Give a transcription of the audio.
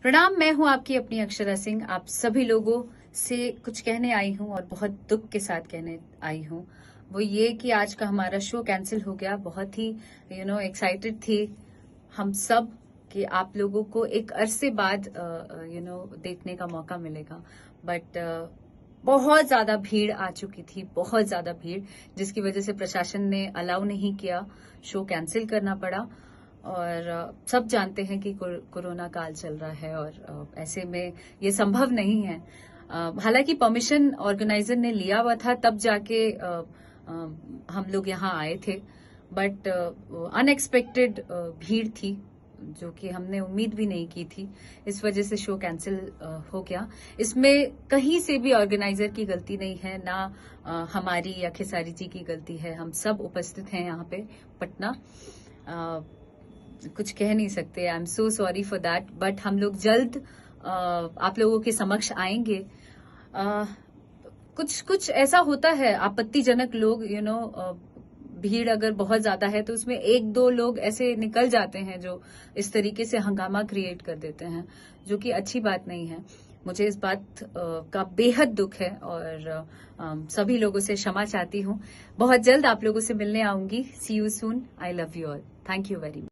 प्रणाम। मैं हूं आपकी अपनी अक्षरा सिंह। आप सभी लोगों से कुछ कहने आई हूं और बहुत दुख के साथ कहने आई हूं। वो ये कि आज का हमारा शो कैंसिल हो गया। बहुत ही एक्साइटेड थी हम सब कि आप लोगों को एक अरसे बाद देखने का मौका मिलेगा। बट बहुत ज्यादा भीड़ आ चुकी थी, बहुत ज्यादा भीड़, जिसकी वजह से प्रशासन ने अलाउ नहीं किया, शो कैंसिल करना पड़ा। और सब जानते हैं कि कोरोना काल चल रहा है और ऐसे में ये संभव नहीं है। हालांकि परमिशन ऑर्गेनाइजर ने लिया हुआ था, तब जाके हम लोग यहाँ आए थे। बट अनएक्सपेक्टेड भीड़ थी जो कि हमने उम्मीद भी नहीं की थी। इस वजह से शो कैंसिल हो गया। इसमें कहीं से भी ऑर्गेनाइजर की गलती नहीं है, ना हमारी या खेसारी जी की गलती है। हम सब उपस्थित हैं यहाँ पे पटना। कुछ कह नहीं सकते। I am so sorry for that. But हम लोग जल्द आप लोगों के समक्ष आएंगे। कुछ ऐसा होता है, आपत्तिजनक लोग भीड़ अगर बहुत ज्यादा है तो उसमें एक दो लोग ऐसे निकल जाते हैं जो इस तरीके से हंगामा क्रिएट कर देते हैं, जो कि अच्छी बात नहीं है। मुझे इस बात का बेहद दुख है और सभी लोगों से क्षमा चाहती हूँ। बहुत जल्द आप लोगों से मिलने आऊंगी। See you soon. I love you all. Thank you very much.